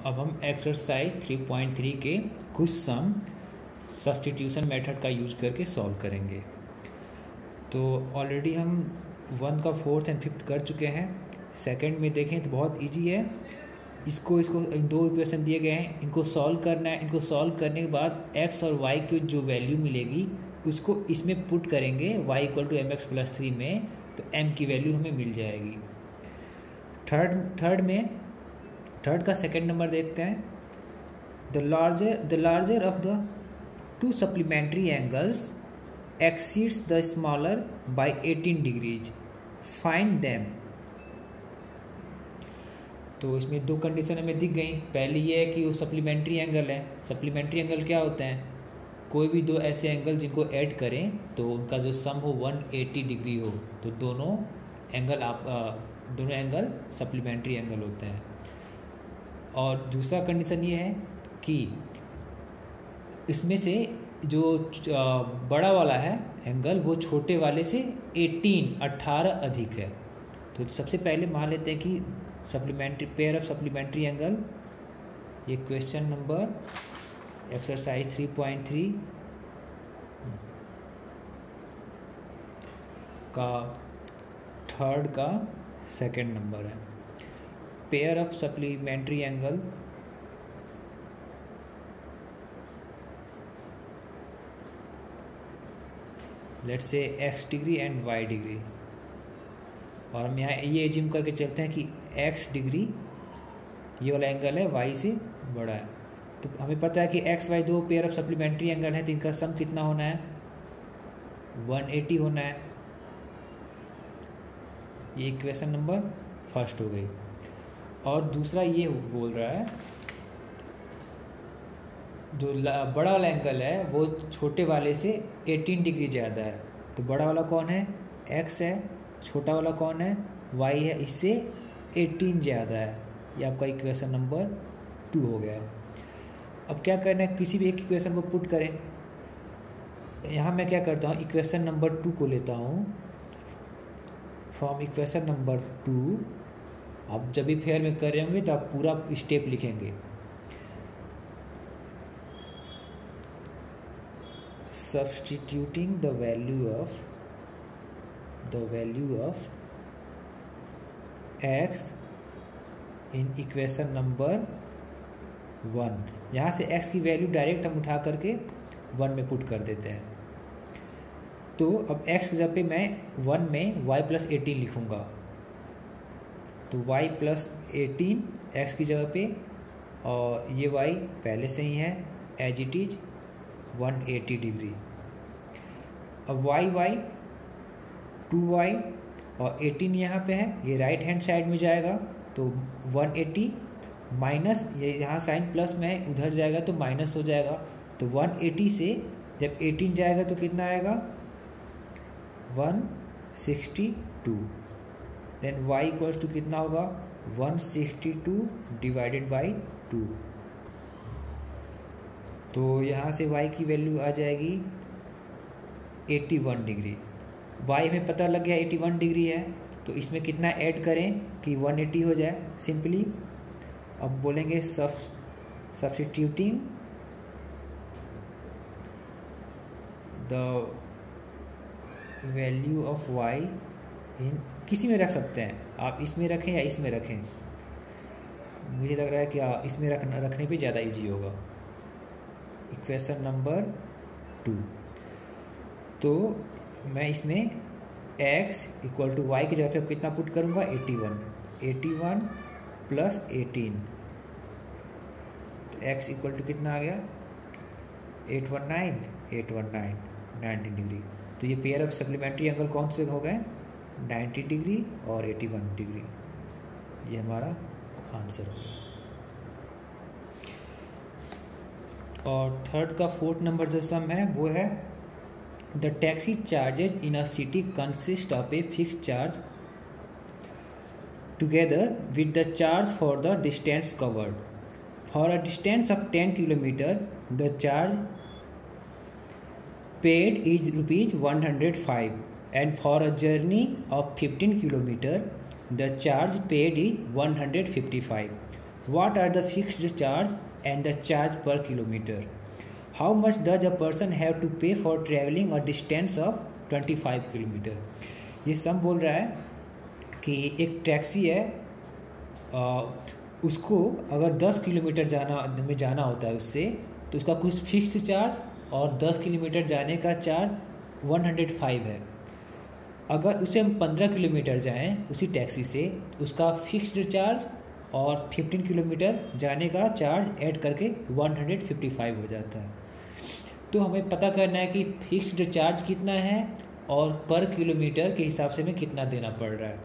अब हम एक्सरसाइज 3.3 के कुछ सम सब्स्टिट्यूशन मेथड का यूज करके सॉल्व करेंगे। तो ऑलरेडी हम 1 का 4th एंड 5th कर चुके हैं। सेकंड में देखें तो बहुत इजी है। इसको दो इक्वेशन दिए गए हैं, इनको सॉल्व करना है। इनको सॉल्व करने के बाद x और y की जो वैल्यू मिलेगी उसको इसमें पुट करेंगे y = mx+3 में, तो m की वैल्यू हमें मिल जाएगी। थर्ड का सेकंड नंबर देखते हैं। The larger of the two supplementary angles exceeds the smaller by 18 degrees. Find them. तो इसमें दो कंडीशन हमें दिख गई। पहली ये है कि वो सप्लीमेंट्री एंगल है। सप्लीमेंट्री एंगल क्या होते हैं? कोई भी दो ऐसे एंगल जिनको ऐड करें तो उनका जो सम हो 180 डिग्री हो, तो दोनों एंगल सप्लीमेंट्री एंगल होते हैं। और दूसरा कंडीशन ये है कि इसमें से जो बड़ा वाला है एंगल वो छोटे वाले से 18 अधिक है। तो सबसे पहले मान लेते हैं कि पेयर ऑफ सप्लीमेंट्री एंगल, ये क्वेश्चन नंबर एक्सरसाइज 3.3 का थर्ड का सेकंड नंबर है। Pair of supplementary angle let's say x degree and y degree, और हम यहाँ ये एज्यूम करके चलते हैं कि x डिग्री ये वाला एंगल है, y से बड़ा है। तो हमें पता है कि x y दो पेयर ऑफ सप्लीमेंट्री एंगल है, तो इनका सम कितना होना है? 180 होना है। ये इक्वेशन नंबर फर्स्ट हो गई। और दूसरा ये बोल रहा है जो बड़ा वाला एंगल है वो छोटे वाले से 18 डिग्री ज़्यादा है। तो बड़ा वाला कौन है? x है। छोटा वाला कौन है? y है। इससे 18 ज़्यादा है। ये आपका इक्वेशन नंबर 2 हो गया। अब क्या करना है? किसी भी एक इक्वेशन को पुट करें। यहाँ मैं क्या करता हूँ, इक्वेशन नंबर 2 को लेता हूँ फ्रॉम इक्वेशन नंबर 2। आप जब भी फेयर में कर रहे होंगे तो आप पूरा स्टेप लिखेंगे। Substituting the value of x in equation number 1। यहाँ से x की वैल्यू डायरेक्ट हम उठा करके 1 में पुट कर देते हैं। तो अब x की जगह पे मैं 1 में y+18 लिखूँगा। तो y+18 x की जगह पे, और ये y पहले से ही है एज इट इज 180 डिग्री। अब y 2y और 18 यहाँ पे है, ये राइट हैंड साइड में जाएगा। तो 180 माइनस, ये यहाँ साइन प्लस में है, उधर जाएगा तो माइनस हो जाएगा। तो 180 से जब 18 जाएगा तो कितना आएगा? 162। देन y = कितना होगा? 162 डिवाइडेड बाई 2। तो यहाँ से y की वैल्यू आ जाएगी 81 डिग्री। y हमें पता लग गया 81 डिग्री है, तो इसमें कितना ऐड करें कि 180 हो जाए? सिंपली अब बोलेंगे substituting the value of y इन, किसी में रख सकते हैं आप, इसमें रखें या इसमें रखें। मुझे लग रहा है कि इसमें रखने पे ज़्यादा इजी होगा। Equation number 2। तो मैं इसमें x = y की जगह पे कितना पुट करूँगा? 81 + 18। तो x = कितना आ गया? 819 90 डिग्री। तो ये पेयर ऑफ सप्लीमेंट्री एंगल कौन से हो गए? 90 डिग्री और 81 डिग्री। ये हमारा आंसर हो गया। और थर्ड का 4th नंबर जो सम है वो है the taxi charges in a city consist of a fix charge together with the charge for the distance covered. For a distance of 10 kilometre the charge paid is ₹105 and for a journey of 15 kilometre the charge paid is 155। What are the fixed charge and the charge per kilometre, how much does a person have to pay for travelling a distance of 25 kilometre. ये सम बोल रहा है कि एक taxi है, उसको अगर 10 kilometre जाना होता है उससे, तो उसका कुछ फिक्स चार्ज और 10 किलोमीटर जाने का चार्ज 105 है। अगर उसे हम 15 किलोमीटर जाएं उसी टैक्सी से, उसका फिक्स्ड चार्ज और 15 किलोमीटर जाने का चार्ज ऐड करके 155 हो जाता है। तो हमें पता करना है कि फिक्स्ड चार्ज कितना है और पर किलोमीटर के हिसाब से हमें कितना देना पड़ रहा है।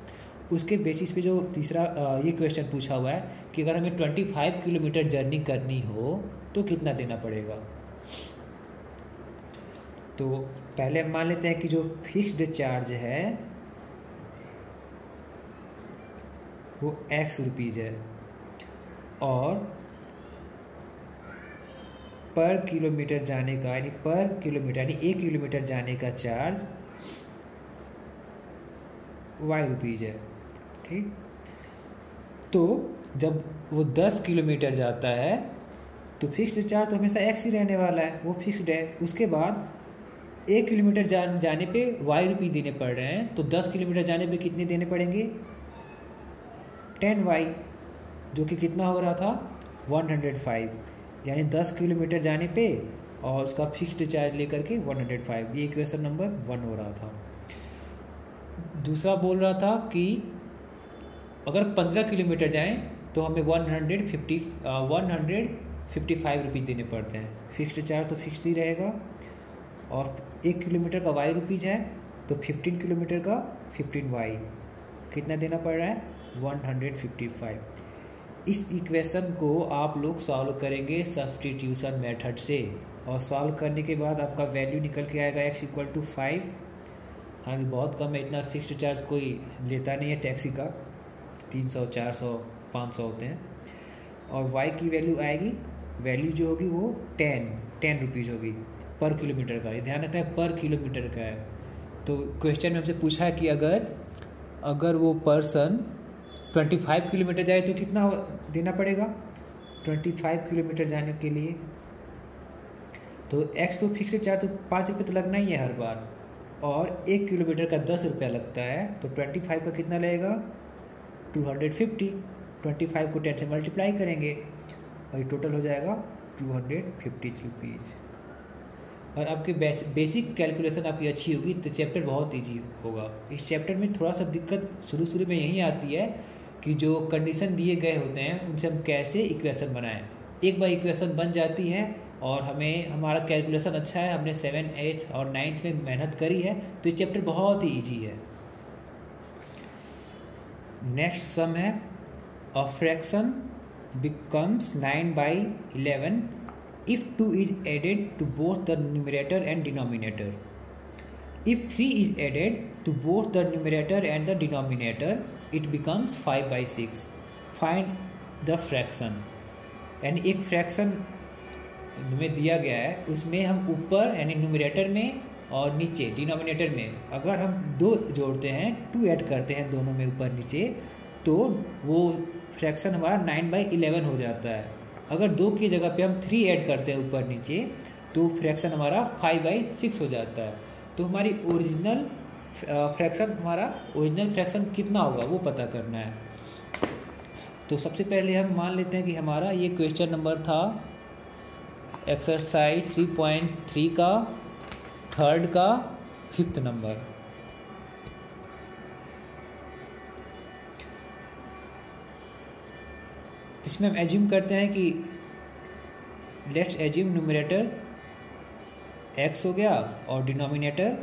उसके बेसिस पे जो तीसरा ये क्वेश्चन पूछा हुआ है कि अगर हमें 25 किलोमीटर जर्नी करनी हो तो कितना देना पड़ेगा। तो पहले हम मान लेते हैं कि जो फिक्स्ड चार्ज है वो x रुपीज़ है और पर किलोमीटर जाने का यानी पर किलोमीटर यानी 1 किलोमीटर जाने का चार्ज y रुपीज़ है। ठीक, तो जब वो 10 किलोमीटर जाता है तो फिक्स्ड चार्ज तो हमेशा x ही रहने वाला है, वो फिक्स्ड है। उसके बाद 1 किलोमीटर जाने पे y रुपये देने पड़ रहे हैं, तो 10 किलोमीटर जाने पे कितने देने पड़ेंगे 10y, जो कि कितना हो रहा था 105, यानी 10 किलोमीटर जाने पे और उसका फिक्स्ड चार्ज लेकर के 105। ये इक्वेशन नंबर 1 हो रहा था। दूसरा बोल रहा था कि अगर 15 किलोमीटर जाएं तो हमें 155 रुपये देने पड़ते हैं। फिक्स्ड चार्ज तो फिक्स ही रहेगा और 1 किलोमीटर का y रुपीज़ है, तो 15 किलोमीटर का 15y कितना देना पड़ रहा है 155। इस इक्वेशन को आप लोग सॉल्व करेंगे सब्स्टिट्यूशन मेथड से, और सॉल्व करने के बाद आपका वैल्यू निकल के आएगा x = 5। हाँ, बहुत कम है, इतना फिक्स्ड चार्ज कोई लेता नहीं है टैक्सी का, 300 400 500 होते हैं। और y की वैल्यू आएगी, वैल्यू जो होगी वो 10 रुपीज़ होगी पर किलोमीटर का। ये ध्यान रखना है पर किलोमीटर का है। तो क्वेश्चन में हमसे पूछा है कि अगर वो पर्सन 25 किलोमीटर जाए तो कितना देना पड़ेगा 25 किलोमीटर जाने के लिए। तो x तो फिक्स्ड चार्ज तो 5 रुपये तो लगना ही है हर बार, और 1 किलोमीटर का 10 रुपया लगता है, तो 25 का कितना लगेगा 250। 25 को 10 से मल्टीप्लाई करेंगे और ये टोटल हो जाएगा 250 रुपीज़। और आपकी बेसिक कैलकुलेशन आपकी अच्छी होगी तो चैप्टर बहुत इजी होगा। इस चैप्टर में थोड़ा सा दिक्कत शुरू में यही आती है कि जो कंडीशन दिए गए होते हैं उनसे हम कैसे इक्वेशन बनाएं। एक बार इक्वेशन बन जाती है और हमारा कैलकुलेशन अच्छा है, हमने 7, 8 और 9th में मेहनत करी है, तो ये चैप्टर बहुत ही ईजी है। नेक्स्ट सम है, a fraction becomes 9/11 if 2 is added to both the numerator and denominator. If 3 is added to both the numerator and the denominator, it becomes 5/6. Find the fraction. यानी एक fraction में दिया गया है, उसमें हम ऊपर यानी न्यूमरेटर में और नीचे डिनोमिनेटर में अगर हम 2 जोड़ते हैं, 2 ऐड करते हैं दोनों में ऊपर नीचे, तो वो फ्रैक्शन हमारा 9/11 हो जाता है। अगर 2 की जगह पे हम 3 ऐड करते हैं ऊपर नीचे, तो फ्रैक्शन हमारा 5/6 हो जाता है। तो हमारी ओरिजिनल फ्रैक्शन कितना होगा वो पता करना है। तो सबसे पहले हम मान लेते हैं कि हमारा ये क्वेश्चन नंबर था एक्सरसाइज 3.3 का 3rd का 5th नंबर। इसमें हम एज्यूम करते हैं कि लेट्स एज्यूम न्यूमरेटर x हो गया और डिनोमिनेटर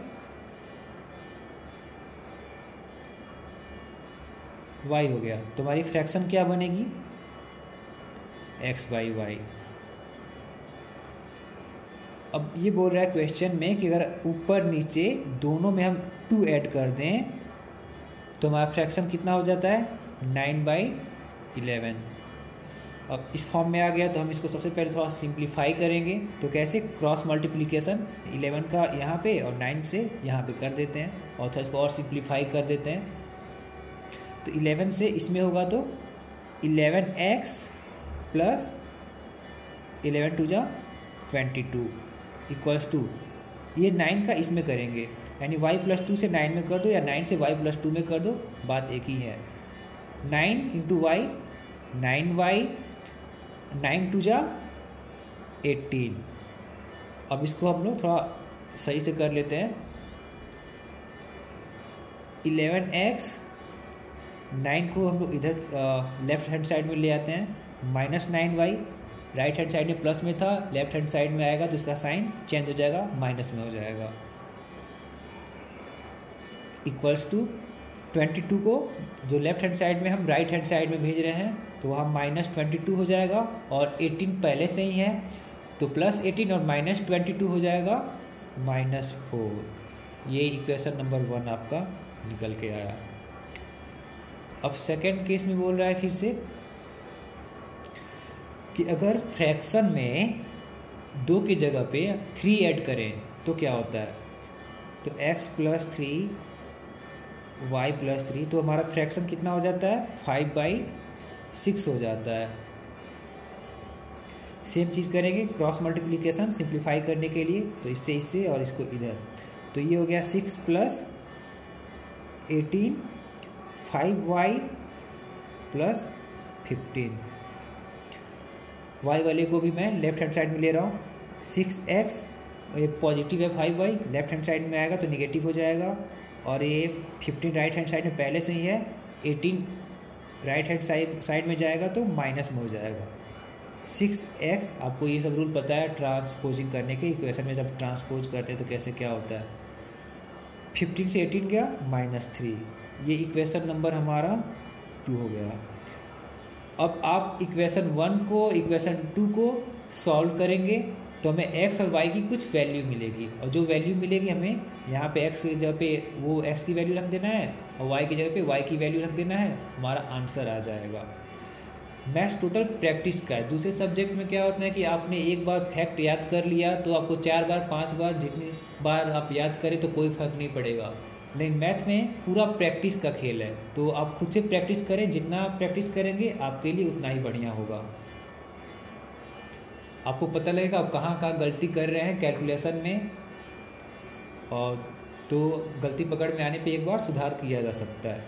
y हो गया। तो हमारी फ्रैक्शन क्या बनेगी x/y। अब ये बोल रहा है क्वेश्चन में कि अगर ऊपर नीचे दोनों में हम 2 ऐड कर दें तो हमारा फ्रैक्शन कितना हो जाता है 9/11। अब इस फॉर्म में आ गया तो हम इसको सबसे पहले थोड़ा सिंप्लीफाई करेंगे। तो कैसे, क्रॉस मल्टीप्लिकेशन 11 का यहाँ पे और 9 से यहाँ पे कर देते हैं और थोड़ा इसको और सिंप्लीफाई कर देते हैं। तो 11 से इसमें होगा तो 11x प्लस 11 टू जा 22 इक्वल्स टू, ये 9 का इसमें करेंगे, यानी y प्लस 2 से 9 में कर दो या 9 से y प्लस 2 में कर दो, बात एक ही है। 9 इंटू वाई 9y, 9 टू जा 18। अब इसको हम लोग थोड़ा सही से कर लेते हैं। 11x, 9 को हम लोग इधर लेफ्ट हैंड साइड में ले आते हैं, minus 9y, right hand side में प्लस में था, लेफ्ट हैंड साइड में आएगा तो इसका साइन चेंज हो जाएगा, माइनस में हो जाएगा, इक्वल्स टू 22 को जो लेफ्ट हैंड साइड में हम राइट हैंड साइड में भेज रहे हैं तो वहाँ माइनस 22 हो जाएगा, और 18 पहले से ही है तो प्लस 18 और माइनस 22 हो जाएगा -4। ये इक्वेशन नंबर 1 आपका निकल के आया। अब सेकेंड केस में बोल रहा है फिर से कि अगर फ्रैक्शन में 2 की जगह पे 3 ऐड करें तो क्या होता है। तो x प्लस 3 y प्लस 3, तो हमारा फ्रैक्शन कितना हो जाता है 5/6 हो जाता है। सेम चीज़ करेंगे क्रॉस मल्टीप्लिकेशन सिंप्लीफाई करने के लिए, तो इससे और इसको इधर, तो ये हो गया 6 प्लस 18 5y प्लस 15। y वाले को भी मैं लेफ्ट हैंड साइड में ले रहा हूँ, 6x, ये पॉजिटिव है 5y, लेफ्ट हैंड साइड में आएगा तो निगेटिव हो जाएगा, और ये 15 राइट हैंड साइड में पहले से ही है, 18 राइट हैंड साइड में जाएगा तो माइनस में हो जाएगा। 6x, आपको ये सब रूल पता है ट्रांसपोजिंग करने के, इक्वेशन में जब ट्रांसपोज करते हैं तो कैसे क्या होता है। 15 से 18 गया -3, ये इक्वेशन नंबर हमारा 2 हो गया। अब आप इक्वेशन 1 को इक्वेशन 2 को सॉल्व करेंगे तो हमें x और y की कुछ वैल्यू मिलेगी, और जो वैल्यू मिलेगी हमें यहाँ पे x की जगह पे वो x की वैल्यू रख देना है और y की जगह पे y की वैल्यू रख देना है, हमारा आंसर आ जाएगा। मैथ्स टोटल प्रैक्टिस का है। दूसरे सब्जेक्ट में क्या होता है कि आपने एक बार फैक्ट याद कर लिया तो आपको 4 बार 5 बार जितनी बार आप याद करें तो कोई फर्क नहीं पड़ेगा, लेकिन मैथ में पूरा प्रैक्टिस का खेल है, तो आप खुद से प्रैक्टिस करें, जितना आप प्रैक्टिस करेंगे आपके लिए उतना ही बढ़िया होगा। आपको पता लगेगा आप कहाँ कहाँ गलती कर रहे हैं कैलकुलेशन में, और तो गलती पकड़ में आने पे एक बार सुधार किया जा सकता है।